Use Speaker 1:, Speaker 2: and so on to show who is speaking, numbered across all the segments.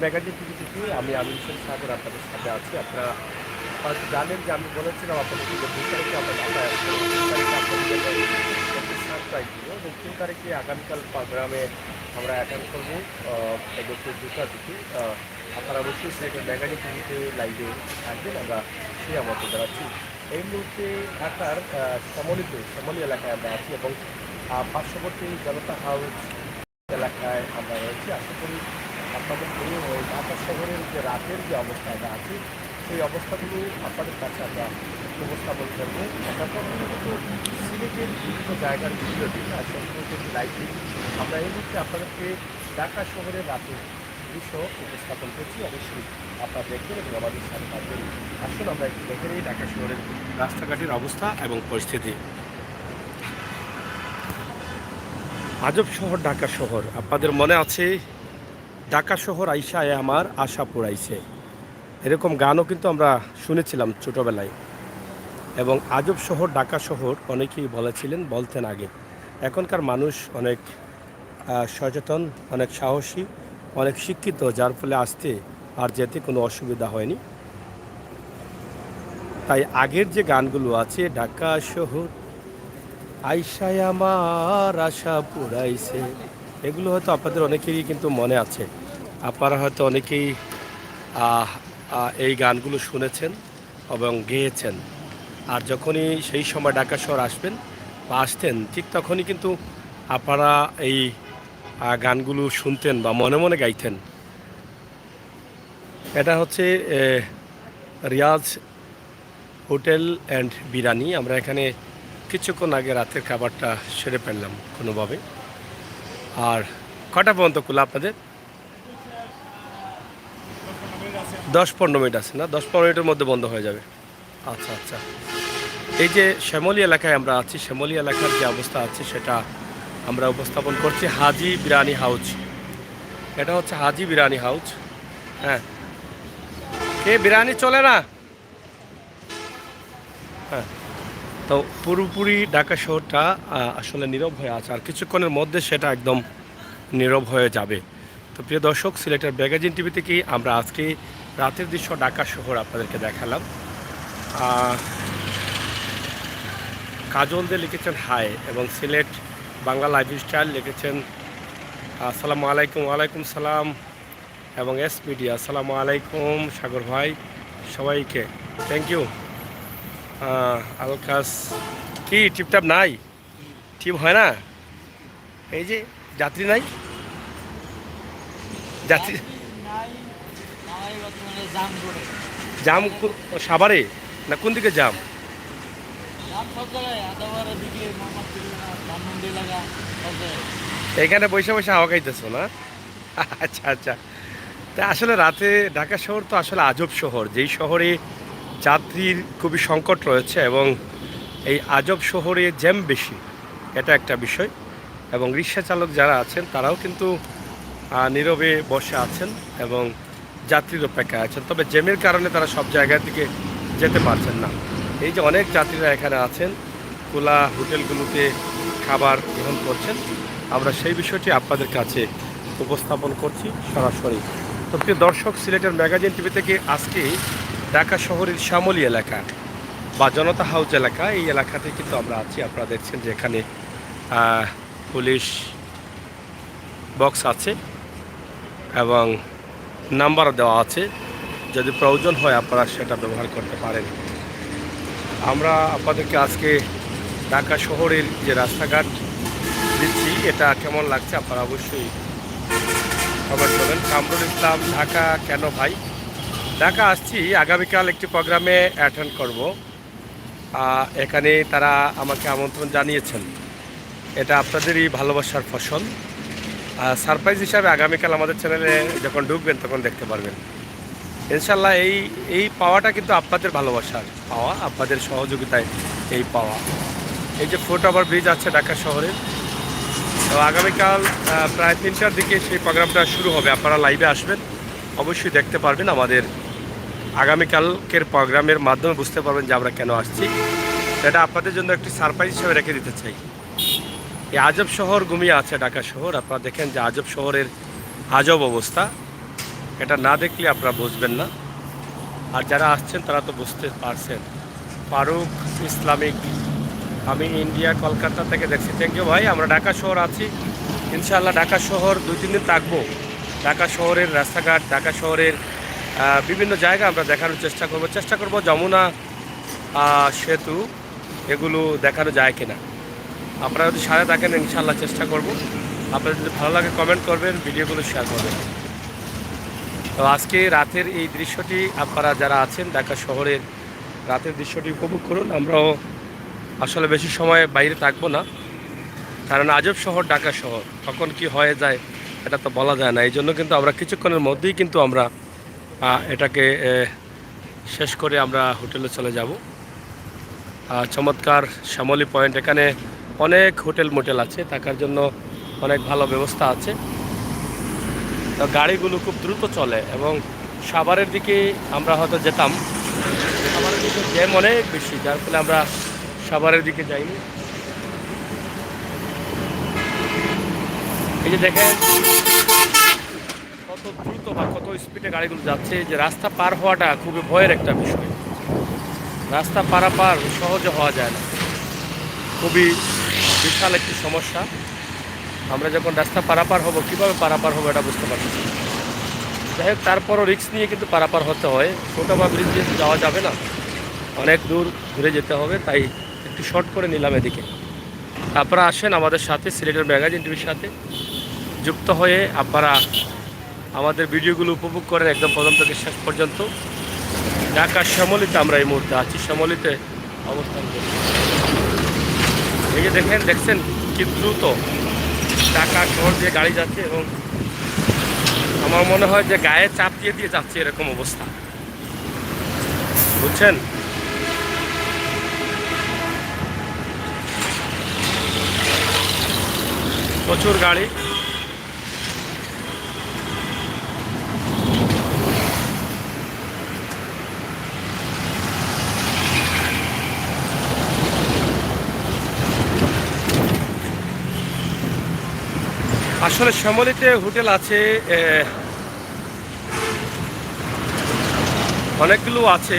Speaker 1: Magazine TV থেকে আমি আমির হোসেন সাগর আপনাদের সাথে আছি। আপনারা হয়তো জানেন যে আমি বলেছিলাম আপনাদেরকে যে ২ তারিখে আমরা ঢাকায় আসবো। ৩ তারিখে আপনাদের জন্য একটি সারপ্রাইজ দিব এবং ৩ তারিখে আগামীকাল প্রোগ্রামে আমরা অ্যাটেন্ড করবো দুপুর ২টার দিকে। আপনারা অবশ্যই সিলেটের ম্যাগাজিন টিভিতে লাইভে থাকবেন, আমরা সেই আমন্ত্রণ জানাচ্ছি। এই মুহূর্তে ঢাকার শ্যামলী এলাকায় আমরা আছি এবং পার্শ্ববর্তী জনতা হাউস এলাকায় আমরা রয়েছি। আশা করি আপনাদের ওই ঢাকা শহরের যে রাতের যে অবস্থাটা আছে সেই অবস্থাগুলো আপনাদের কাছে আমরা উপস্থাপন করবো। তারপর কিন্তু সিলেটের বিভিন্ন জায়গার ভিডিও দিন আর সম্পূর্ণ লাইভে আমরা এই মুহূর্তে আপনাদেরকে ঢাকা শহরের রাতের দৃশ্য উপস্থাপন করছি। অবশ্যই আপনারা দেখবেন এবং আমাদের সাথে থাকবেন। আসুন আমরা একটু দেখে নিই ঢাকা শহরের রাস্তাঘাটের অবস্থা এবং পরিস্থিতি। আজব শহর ঢাকা শহর, আপনাদের মনে আছে ঢাকা শহর আইসায় আমার আশা পুরাইছে, এরকম গানও কিন্তু আমরা শুনেছিলাম ছোটোবেলায়। এবং আজব শহর ঢাকা শহর অনেকেই বলতেন আগে। এখনকার মানুষ অনেক সচেতন, অনেক সাহসী, অনেক শিক্ষিত, যার ফলে আসতে আর যেতে কোনো অসুবিধা হয়নি। তাই আগের যে গানগুলো আছে, ঢাকা শহর আইসায় আমার আশা পুরাইছে, এগুলো হয়তো আপনাদের অনেকেরই কিন্তু মনে আছে। আপনারা হয়তো অনেকেই এই গানগুলো শুনেছেন এবং গেয়েছেন। আর যখনই সেই সময় ঢাকা শহর আসবেন বা আসতেন, ঠিক তখনই কিন্তু আপনারা এই গানগুলো শুনতেন বা মনে মনে গাইতেন। এটা হচ্ছে রিয়াজ হোটেল অ্যান্ড বিরিয়ানি। আমরা এখানে কিছুক্ষণ আগে রাতের খাবারটা সেরে ফেললাম কোনোভাবে। আর কটা পর্যন্ত খোলা আপনাদের? ১০-১৫ মিনিট আছে না? ১০-১৫ মিনিটের মধ্যে বন্ধ হয়ে যাবে। আচ্ছা আচ্ছা। এই যে শ্যামলী এলাকায় আমরা আছি, শ্যামলী এলাকার যে অবস্থা আছে সেটা আমরা উপস্থাপন করছি। হাজি বিরিয়ানি হাউস, এটা হচ্ছে হাজি বিরিয়ানি হাউস। হ্যাঁ, কে বিরিয়ানি চলে না? হ্যাঁ, তো পুরোপুরি ঢাকা শহরটা আসলে নীরব হয়ে আছে, আর কিছুক্ষণের মধ্যে সেটা একদম নীরব হয়ে যাবে। তো প্রিয় দর্শক, সিলেটের ম্যাগাজিন টিভি থেকে আমরা আজকে রাতের দৃশ্য ঢাকা শহর আপনাদেরকে দেখালাম। কাজল দিয়ে লিখেছেন হাই, এবং সিলেট বাংলা লাইফস্টাইল লিখেছেন আসসালামু আলাইকুম। ওয়ালাইকুম সালাম। এবং এস মিডিয়া আসসালামু আলাইকুম সাগর ভাই, সবাইকে থ্যাংক ইউ। আলকাস কি টিপটাপ নাই? টিপ হয় না? এই যে যাত্রী নাই, যাত্রী জাম সাভারে না কোন দিকে জাম? এখানে বসে বসে হাওয়া খাইতেছো না? আচ্ছা আচ্ছা। তা আসলে রাতে ঢাকা শহর তো আসলে আজব শহর, যেই শহরে যাত্রীর খুবই সংকট রয়েছে এবং এই আজব শহরে জ্যাম বেশি, এটা একটা বিষয়। এবং রিক্সা চালক যারা আছেন তারাও কিন্তু নীরবে বসে আছেন এবং যাত্রীর অপেক্ষায় আছেন, তবে জ্যামের কারণে তারা সব জায়গা থেকে যেতে পারছেন না। এই যে অনেক যাত্রীরা এখানে আছেন, খোলা হোটেলগুলোতে খাবার গ্রহণ করছেন, আমরা সেই বিষয়টি আপনাদের কাছে উপস্থাপন করছি সরাসরি। তো প্রিয় দর্শক, সিলেটের ম্যাগাজিন টিভি থেকে আজকে ঢাকা শহরের শ্যামলী এলাকা বা জনতা হাউস এলাকা, এই এলাকাতে কিন্তু আমরা আছি। আপনারা দেখছেন যে এখানে পুলিশ বক্স আছে এবং নাম্বারও দেওয়া আছে, যদি প্রয়োজন হয় আপনারা সেটা ব্যবহার করতে পারেন। আমরা আপনাদেরকে আজকে ঢাকা শহরের যে রাস্তাঘাট দিচ্ছি, এটা কেমন লাগছে আপনারা অবশ্যই কমেন্ট করবেন। কামরুল ইসলাম, ঢাকা কেন ভাই? ঢাকা আসছি, আগামীকাল একটি প্রোগ্রামে অ্যাটেন্ড করব। এখানে তারা আমাকে আমন্ত্রণ জানিয়েছেন, এটা আপনাদেরই ভালোবাসার ফসল। সারপ্রাইজ হিসাবে আগামীকাল আমাদের চ্যানেলে যখন ঢুকবেন তখন দেখতে পারবেন ইনশাল্লাহ। এই পাওয়াটা কিন্তু আপনাদের ভালোবাসার পাওয়া, আপনাদের সহযোগিতায় এই পাওয়া। এই যে ফুট ওভার ব্রিজ আছে ঢাকা শহরের, তো আগামীকাল প্রায় 3টার দিকে সেই প্রোগ্রামটা শুরু হবে। আপনারা লাইভে আসবেন, অবশ্যই দেখতে পারবেন। আমাদের আগামীকালকের প্রোগ্রামের মাধ্যমে বুঝতে পারবেন যে আমরা কেন আসছি। এটা আপনাদের জন্য একটি সারপ্রাইজ হিসেবে রেখে দিতে চাই। এই আজব শহর ঘুমিয়ে আছে ঢাকা শহর। আপনারা দেখেন যে আজব শহরের আজব অবস্থা। এটা না দেখলে আপনারা বুঝবেন না। আর যারা আসছেন তারা তো বুঝতে পারছেন। ফারুক ইসলামিক, আমি ইন্ডিয়া কলকাতা থেকে দেখছি। থ্যাংক ইউ ভাই। আমরা ঢাকা শহর আছি, ইনশাআল্লাহ ঢাকা শহর 2-3 দিন থাকবো। ঢাকা শহরের রাস্তাঘাট, ঢাকা শহরের বিভিন্ন জায়গা আমরা দেখানোর চেষ্টা করব যমুনা সেতু এগুলো দেখানো যায় কিনা। আপনারা যদি সাথে থাকেন ইনশাআল্লাহ চেষ্টা করব। আপনাদের যদি ভালো লাগে কমেন্ট করবেন, ভিডিওগুলো শেয়ার করবেন। তো আজকে রাতের এই দৃশ্যটি আপনারা যারা আছেন ঢাকা শহরের রাতের দৃশ্যটি উপভোগ করুন। আমরাও আসলে বেশি সময় বাইরে থাকবো না, কারণ আজব শহর ঢাকা শহর, কখন কি হয়ে যায় এটা তো বলা যায় না। এই জন্য কিন্তু আমরা কিছুক্ষণের মধ্যেই কিন্তু আমরা এটাকে শেষ করে আমরা হোটেলে চলে যাব। চমৎকার শ্যামলী পয়েন্ট, এখানে অনেক হোটেল মোটেল আছে, থাকার জন্য অনেক ভালো ব্যবস্থা আছে। তো গাড়িগুলো খুব দ্রুত চলে এবং সাভারের দিকে আমরা হয়তো যেতাম, সাভারের দিকে জ্যাম অনেক বেশি, যার ফলে আমরা সাভারের দিকে যাইনি। এই যে দেখেন কত দ্রুত বা কত স্পিডে গাড়িগুলো যাচ্ছে, যে রাস্তা পার হওয়াটা খুবই ভয়ের একটা বিষয়। রাস্তা পারাপার সহজে হওয়া যায় না, খুবই বিশাল একটি সমস্যা। আমরা যখন রাস্তা পারাপার হব, কীভাবে পারাপার হবো এটা বুঝতে পারছি। যাই হোক, তারপরও রিস্ক নিয়ে কিন্তু পারাপার হতে হয়। ছোটো বা ব্রিজ দিয়ে যাওয়া যাবে না, অনেক দূর ঘুরে যেতে হবে, তাই একটু শর্ট করে নিলাম এদিকে। আপনারা আসেন আমাদের সাথে, সিলেটের ম্যাগাজিন টিভির সাথে যুক্ত হয়ে আপনারা আমাদের ভিডিওগুলো উপভোগ করেন একদম প্রথম থেকে শেষ পর্যন্ত। ঢাকার শ্যামলীতে আমরা এই মুহূর্তে আছি, শ্যামলীতে অবস্থান করি। এই যে দেখছেন কি দ্রুত ঢাকা শহর দিয়ে গাড়ি যাচ্ছে, এবং আমার মনে হয় যে গায়ে চাপ দিয়ে দিয়ে যাচ্ছে এরকম অবস্থা, বুঝছেন। প্রচুর গাড়ি। আসলে শ্যামলীতে হোটেল আছে অনেকগুলো আছে,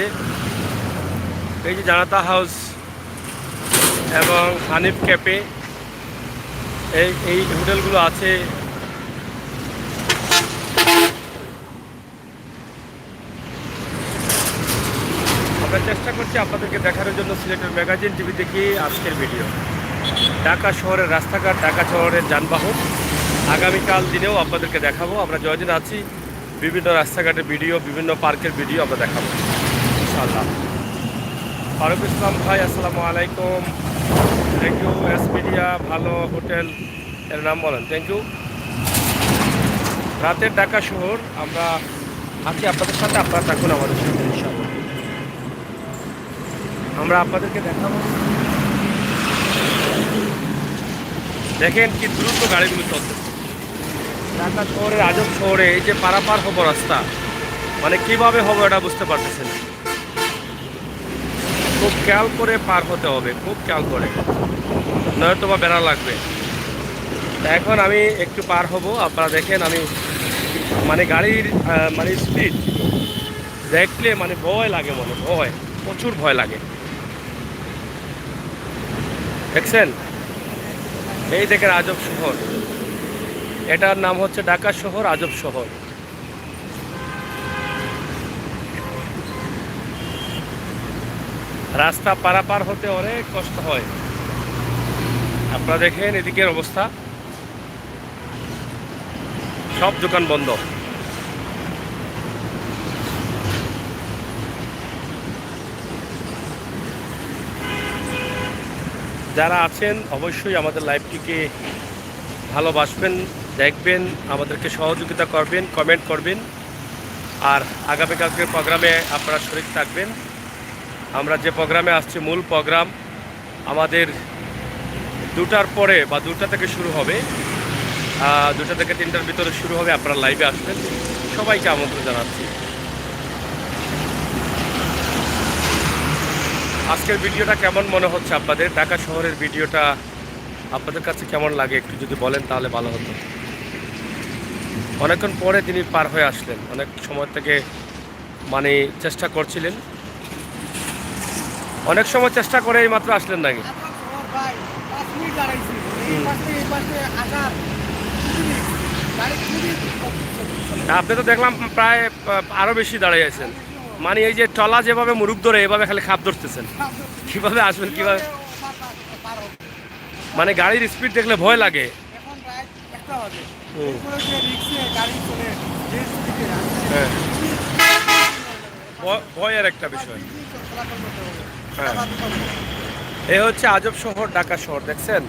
Speaker 1: এই যে জানাতা হাউস এবং হানিফ ক্যাফে, এই হোটেলগুলো আছে। আমরা চেষ্টা করছি আপনাদেরকে দেখানোর জন্য সিলেটের ম্যাগাজিন টিভি থেকে আজকের ভিডিও। ঢাকা শহরের রাস্তাঘাট, ঢাকা শহরের যানবাহন আগামীকাল দিনেও আপনাদেরকে দেখাবো। আমরা জয়দিন আছি, বিভিন্ন রাস্তাঘাটের ভিডিও, বিভিন্ন পার্কের ভিডিও আমরা দেখাবো ইনশাআল্লাহ। ফারুক ইসলাম ভাই, আসসালামু আলাইকুম। Thank you. এস মিডিয়া ভালো হোটেল এর নাম বলেন। Thank you. রাতের ঢাকা শহর আমরা আছি আপনাদের সাথে, আপনারা থাকুন আমাদের সাথে ইনশাআল্লাহ। আমরা আপনাদেরকে দেখাবো। দেখেন কি দ্রুত গাড়িগুলো চলছে ঢাকা শহরের আজব শহরে। এই যে পারাপার হবো রাস্তা, মানে কিভাবে হবো এটা বুঝতে পারতেছেন। খুব খেয়াল করে পার হতে হবে, খুব খেয়াল করে, নয়তো বা বেড়া লাগবে। এখন আমি একটু পার হব, আপনারা দেখেন আমি মানে গাড়ির মানে স্পিড দেখলে মানে ভয় লাগে, মনে ভয়, প্রচুর ভয় লাগে। দেখছেন, এই দেখেন আজব শহর, এটার নাম হচ্ছে ঢাকা শহর, আজব শহর। রাস্তা পারাপার হতে অনেক কষ্ট হয়। আপনারা দেখেন এদিকের অবস্থা, সব দোকান বন্ধ। যারা আছেন অবশ্যই আমাদের লাইভটিকে ভালোবাসবেন, দেখবেন, আমাদেরকে সহযোগিতা করবেন, কমেন্ট করবেন। আর আগামীকালকের প্রোগ্রামে আপনারা শরীর থাকবেন। আমরা যে প্রোগ্রামে আসছি, মূল প্রোগ্রাম আমাদের 2টার পরে বা 2টা থেকে শুরু হবে, 2টা থেকে 3টার ভিতরে শুরু হবে। আপনারা লাইভে আসবেন, সবাইকে আমন্ত্রণ জানাচ্ছি। আজকের ভিডিওটা কেমন মনে হচ্ছে আপনাদের? ঢাকা শহরের ভিডিওটা আপনাদের কাছে কেমন লাগে একটু যদি বলেন তাহলে ভালো হতো। অনেকক্ষণ পরে তিনি পার হয়ে আসলেন, অনেক সময় থেকে মানে চেষ্টা করছিলেন, অনেক সময় চেষ্টা করে এই মাত্র আসলেন নাকি? হুম। আপনি তো দেখলাম প্রায় আরো বেশি দাঁড়িয়ে আছেন, মানে এই যে টলা যেভাবে মুরুখ ধরে এভাবে খালি খাপ ধরতেছেন, কিভাবে আসবেন কিভাবে? মানে গাড়ির স্পিড দেখলে ভয় লাগে। হুম। হ্যাঁ, ভয়ের একটা বিষয়। হ্যাঁ, এ হচ্ছে আজব শহর, ঢাকা শহর দেখছেন।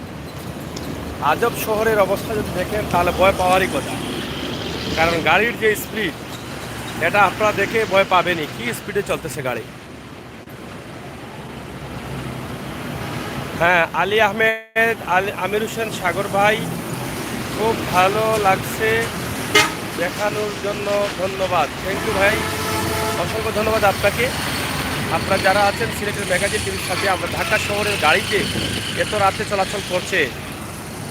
Speaker 1: আজব শহরের অবস্থা যদি দেখেন তাহলে ভয় পাওয়ারই কথা, কারণ গাড়ির যে স্পিড এটা আপনারা দেখে ভয় পাবেনই, কি স্পিডে চলতেছে গাড়ি। হ্যাঁ, আলী আহমেদ, আমির হোসেন সাগর ভাই, খুব ভালো লাগছে দেখানোর জন্য, ধন্যবাদ। থ্যাংক ইউ ভাই, অসংখ্য ধন্যবাদ আপনাকে। আপনারা যারা আছেন সিলেটের ম্যাগাজিন টিভির সাথে, আমরা ঢাকা শহরের গাড়িতে এত রাতে চলাচল করছে,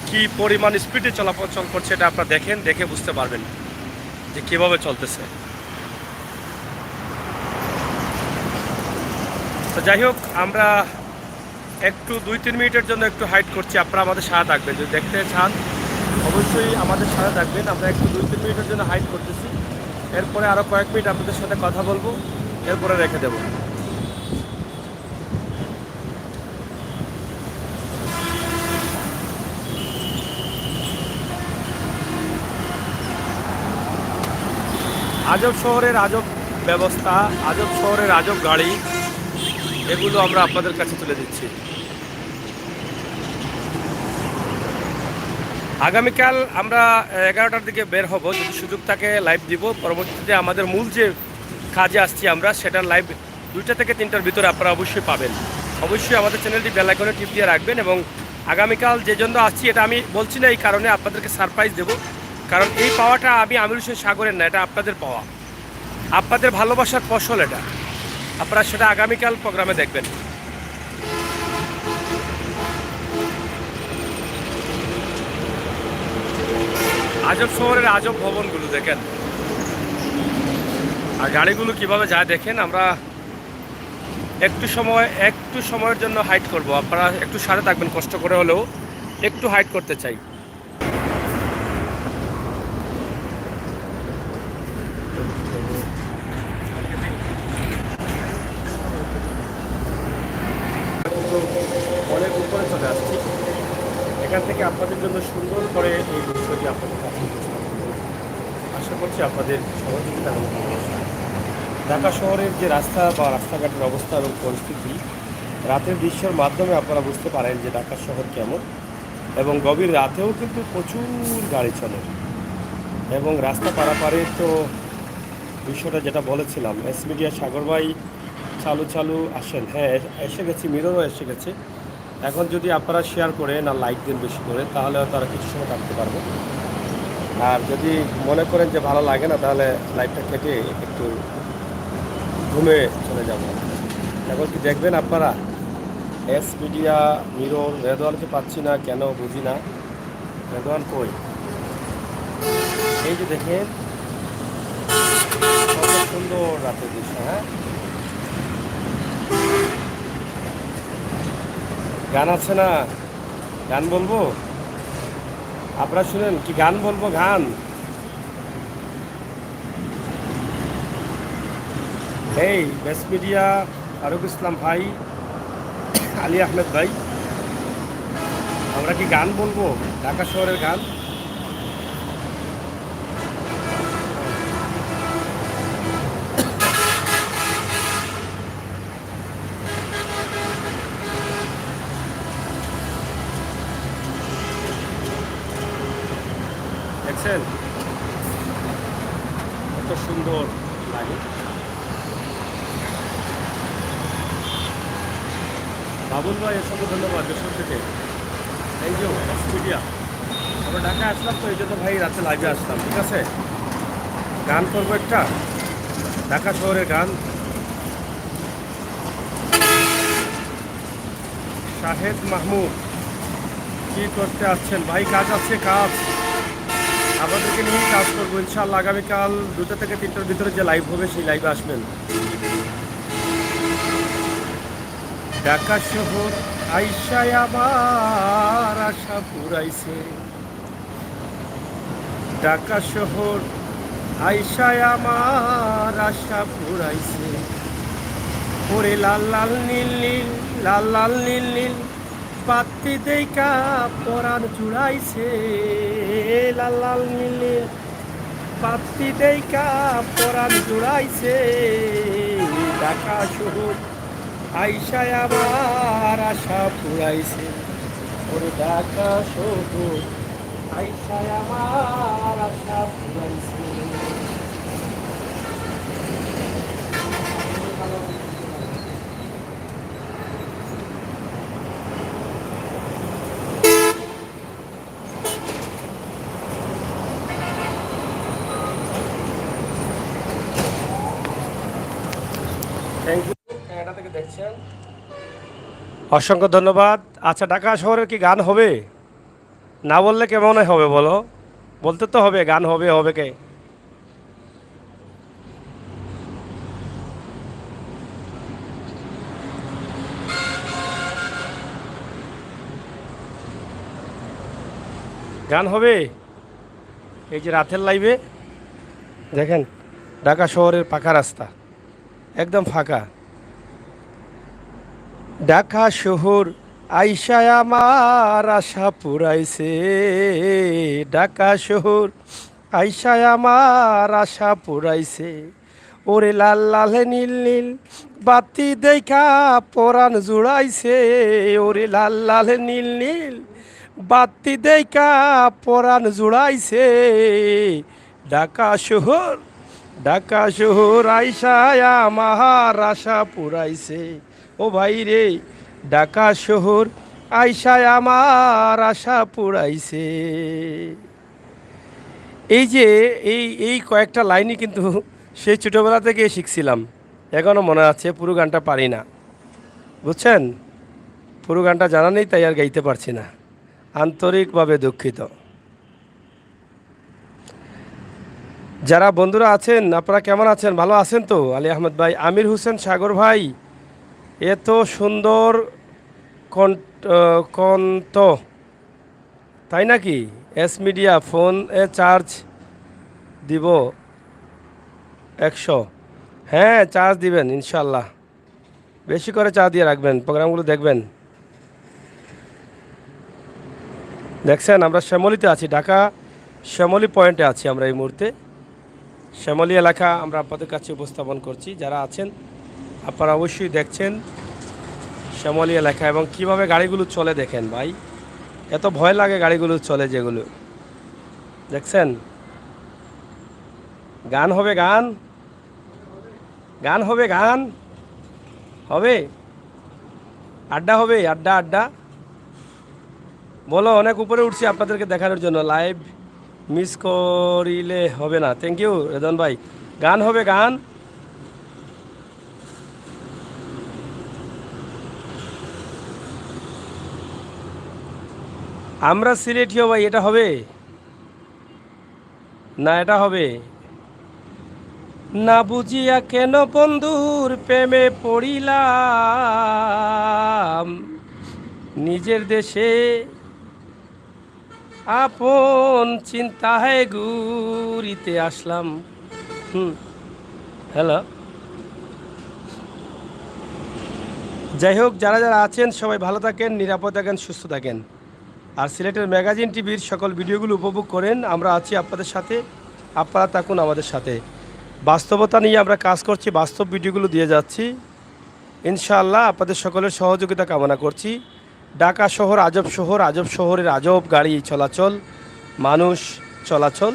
Speaker 1: কি পরিমাণ স্পিডে চলাচল করছে এটা আপনারা দেখেন, দেখে বুঝতে পারবেন যে কীভাবে চলতেছে। তো যাই হোক, আমরা একটু 2-3 মিনিটের জন্য একটু হাইট করছি, আপনারা আমাদের সাথে থাকবেন, যদি দেখতে চান অবশ্যই আমাদের সাথে থাকবেন। আমরা একটু 2-3 মিনিটের জন্য হাইট করতেছি, এরপরে আরও কয়েক মিনিট আপনাদের সাথে কথা বলবো, এরপরে রেখে দেব। আজব শহরের আজব ব্যবস্থা, আজব শহরের আজব গাড়ি, এগুলো আমরা আপনাদের কাছে তুলে দিচ্ছি। আগামীকাল আমরা 11টার দিকে বের হব, যদি সুযোগ থাকে লাইভ দিব। পরবর্তীতে আমাদের মূল যে কাজে আসছি আমরা, সেটার লাইভ 2টা থেকে 3টার ভিতরে আপনারা অবশ্যই পাবেন। অবশ্যই আমাদের চ্যানেলটি বেল আইকনে টিপ দিয়ে রাখবেন। এবং আগামীকাল যে জন্য আসছি এটা আমি বলছি না এই কারণে, আপনাদেরকে সারপ্রাইজ দেব, কারণ এই পাওয়াটা আমি আমির হোসেন সাগরের না, এটা আপনাদের পাওয়া, আপনাদের ভালোবাসার ফসল এটা। আপনারা সেটা আগামীকাল প্রোগ্রামে দেখবেন। আজব শহরের আজব ভবনগুলো দেখেন, আর গাড়িগুলো কিভাবে যায় দেখেন। আমরা একটু সময়ের জন্য হাইট করব, আপনারা একটু সাথে থাকবেন, কষ্ট করে হলেও একটু হাইট করতে চাই। অনেক উপরে চলে আসছি, এখান থেকে আপনাদের জন্য সুন্দর করে এই দৃশ্যটি আপনাদের কাছে উপস্থাপন করব। আশা করছি আপনাদের সহযোগিতা এবং ভালোবাসা। ঢাকা শহরের যে রাস্তা বা রাস্তাঘাটের অবস্থা এবং পরিস্থিতি, রাতের দৃশ্যের মাধ্যমে আপনারা বুঝতে পারেন যে ঢাকা শহর কেমন। এবং গভীর রাতেও কিন্তু প্রচুর গাড়ি চলে, এবং রাস্তা পারাপারে তো বিষয়টা যেটা বলেছিলাম, এস মিডিয়া সাগর ভাই চালু চালু আসেন। হ্যাঁ, এসে গেছি, মিররও এসে গেছে। এখন যদি আপনারা শেয়ার করেন আর লাইক দেন বেশি করে, তাহলে হয়তো আর কিছু সময় থাকতে পারবো। আর যদি মনে করেন যে ভালো লাগে না, তাহলে লাইভটা কেটে একটু ঘুমে চলে যাব। এখন কি দেখবেন আপনারা? এস মিডিয়া, মিরর, রেদওয়ানকে পাচ্ছি না কেন বুঝি না। রেদওয়ান কই? এই যে দেখেন কত সুন্দর রাতের দৃশ্য। হ্যাঁ, গান আছে না? গান বলবো? আপনারা শুনেন কি গান বলবো? গান, এই বেস মিডিয়া, ফারুক ইসলাম ভাই, আলী আহমেদ ভাই, আমরা কি গান বলবো? ঢাকা শহরের গান। দেখছেন কত সুন্দর লাগে। বাবুল ভাই অসংখ্য ধন্যবাদ যশোর থেকে। থ্যাংক ইউ এস মিডিয়া। আমরা ঢাকা আসলাম তো এই জন্য ভাই রাতে লাইভে আসলাম। ঠিক আছে, গান করবো একটা, ঢাকা শহরের গান। শাহেদ মাহমুদ, কি করতে আসছেন ভাই? কাজ আছে, কাজ। আপনাদেরকে নিয়ে কাজ করবো ইনশাআল্লাহ। আগামীকাল 2টা থেকে 3টার ভিতরে যে লাইভ হবে সেই লাইভে আসবেন। ঢাকা শহর আইসায় আমার আশা পুরাইছে, ঢাকা শহর আইসায় আমার আশা পুরাইছে। ওরে লাল লাল নীল নীল, লাল লাল নীল নীল, বাতি দেখা পরাণ জুড়াইছে। লাল লাল নীল নীল, বাতি দেখা পরাণ জুড়াইছে। ঢাকা শহর আইসায় আমার আশা পুরাইছে। ওরে ঢাকা শহর আইসায় আমার আশা পুরাইছে। থ্যাংক ইউ, ক্যানাডা থেকে দেখছেন, অসংখ্য ধন্যবাদ। আচ্ছা, ঢাকা শহরের কি গান হবে? না বললে কেমন হবে বলো? বলতে তো হবে, গান হবে, হবে কে? গান হবে। এই যে রাতের লাইভে দেখেন, ঢাকা শহরের পাকা রাস্তা একদম ফাঁকা। ঢাকা শহর আইসায় আমার আশা পুরাইছে, ঢাকা শহর আইসায় আমার আশা পুরাইছে। ওরে লাল লাল নীল নীল, বাতি দেখা পরাণ জুড়াইছে। ওরে লাল লাল নীল নীল, বাতি দেখা পরাণ জুড়াইছে। ঢাকা শহর, ঢাকা শহর আইসায় আমার আশা পুরাইছে। ও ভাই রে, ঢাকা শহর আইসায় আমার আশা পুরাইছে। এই যে এই কয়েকটা লাইনই কিন্তু সেই ছোটোবেলা থেকে শিখছিলাম, এখনও মনে আছে। পুরো গানটা পারি না, বুঝছেন? পুরো গানটা জানা নেই, তাই আর গাইতে পারছি না, আন্তরিকভাবে দুঃখিত। যারা বন্ধুরা আছেন, আপনারা কেমন আছেন? ভালো আছেন তো? আলী আহমদ ভাই, আমির হোসেন সাগর ভাই, এত সুন্দর কণ্ঠ, তাই নাকি? এস মিডিয়া ফোন এ চার্জ দিব 100। হ্যাঁ, চার্জ দিবেন ইনশাল্লাহ, বেশি করে চার্জ দিয়ে রাখবেন, প্রোগ্রামগুলো দেখবেন। দেখছেন, আমরা শ্যামলীতে আছি, ঢাকা শ্যামলী পয়েন্টে আছি আমরা এই মুহূর্তে। শ্যামলী এলাকা আমরা আপনাদের কাছে উপস্থাপন করছি। যারা আছেন আপনারা অবশ্যই দেখছেন শ্যামলী এলাকা, এবং কিভাবে গাড়িগুলো চলে দেখেন ভাই, এত ভয় লাগে গাড়িগুলো চলে যেগুলো দেখছেন। গান হবে, গান গান হবে, গান হবে, আড্ডা হবে, আড্ডা আড্ডা বলো। অনেক উপরে উঠছি আপনাদেরকে দেখানোর জন্য, লাইভ মিস করিলে হবে না। থ্যাংক ইউ রেদন ভাই। গান হবে, গান। আমরা সিলেটিও ভাই, এটা হবে না? এটা হবে না বুঝিয়া কেন বন্ধুর প্রেমে পড়িলাম, নিজের দেশে আপন চিন্তায় ঘুরিতে আসলাম। হ্যালো, যাই হোক, যারা যারা আছেন সবাই ভালো থাকেন, নিরাপদ থাকেন, সুস্থ থাকেন। আর সিলেটের ম্যাগাজিন টিভির সকল ভিডিওগুলো উপভোগ করেন। আমরা আছি আপনাদের সাথে, আপনারা থাকুন আমাদের সাথে। বাস্তবতা নিয়ে আমরা কাজ করছি, বাস্তব ভিডিওগুলো দিয়ে যাচ্ছি ইনশাআল্লাহ। আপনাদের সকলের সহযোগিতা কামনা করছি। ঢাকা শহর আজব শহর, আজব শহরের আজব গাড়ি চলাচল, মানুষ চলাচল,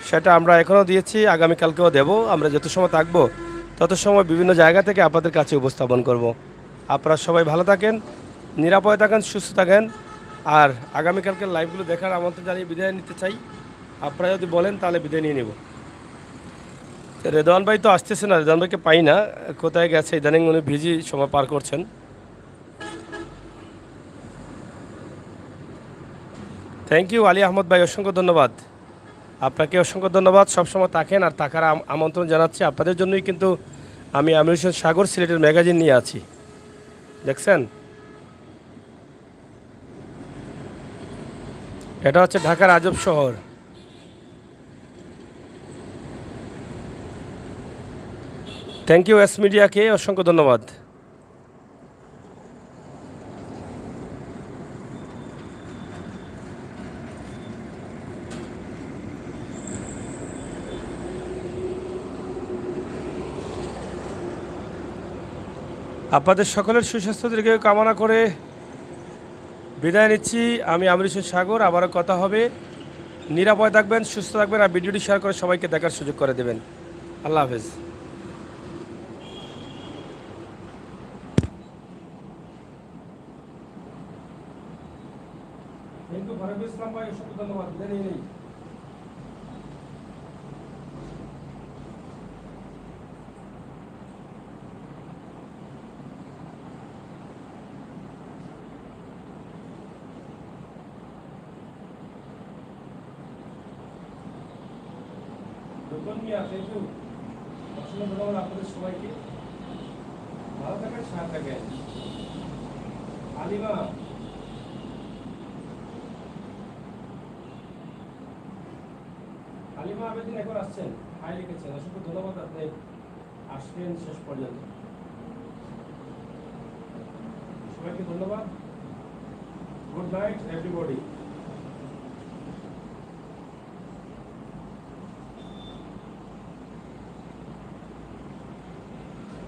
Speaker 1: সেটা আমরা এখনও দিয়েছি, আগামীকালকেও দেব। আমরা যত সময় থাকবো তত সময় বিভিন্ন জায়গা থেকে আপনাদের কাছে উপস্থাপন করব। আপনারা সবাই ভালো থাকেন, নিরাপদে থাকেন, সুস্থ থাকেন। আর আগামীকালকের লাইভগুলো দেখার আমন্ত্রণ জানিয়ে বিদায় নিতে চাই। আপনারা যদি বলেন তাহলে বিদায় নিয়ে নেব। রেদওয়ান ভাই তো আসতেছে না, রেদওয়ান ভাইকে পাই না, কোথায় গেছে? ইদানিং উনি বিজি সময় পার করছেন। থ্যাংক ইউ আলী আহমদ ভাই, অসংখ্য ধন্যবাদ। আপনাকে অসংখ্য ধন্যবাদ, সবসময় থাকেন আর থাকার আমন্ত্রণ জানাচ্ছি। আপনাদের জন্যই কিন্তু আমি আমির হোসেন সাগর সিলেটের ম্যাগাজিন নিয়ে আছি, দেখছেন। এটা হচ্ছে ঢাকার আজব শহর। থ্যাংক ইউ এস মিডিয়াকে অসংখ্য ধন্যবাদ। আপনাদের সকলের সুস্বাস্থ্য দীর্ঘ কামনা করে বিদায় নিচ্ছি। আমি আমির হোসেন সাগর, আবারও কথা হবে। নিরাপদ থাকবেন, সুস্থ থাকবেন আর ভিডিওটি শেয়ার করে সবাইকে দেখার সুযোগ করে দেবেন। আল্লাহ হাফেজ। থ্যাংক ইউ ফারুক ইসলাম ভাই, অসংখ্য ধন্যবাদ। বিদায় নিয়ে নেই। রোকন মিয়া, থ্যাংক ইউ, অসংখ্য ধন্যবাদ আপনাদের সবাইকে। ভালো থাকেন, সাথে থাকেন। আলিমা, আলিমা আবেদিন একবার আসছেন, হাই লিখেছেন, অসংখ্য ধন্যবাদ, আপনি আসলেন শেষ পর্যন্ত। সবাইকে ধন্যবাদ। Good night everybody.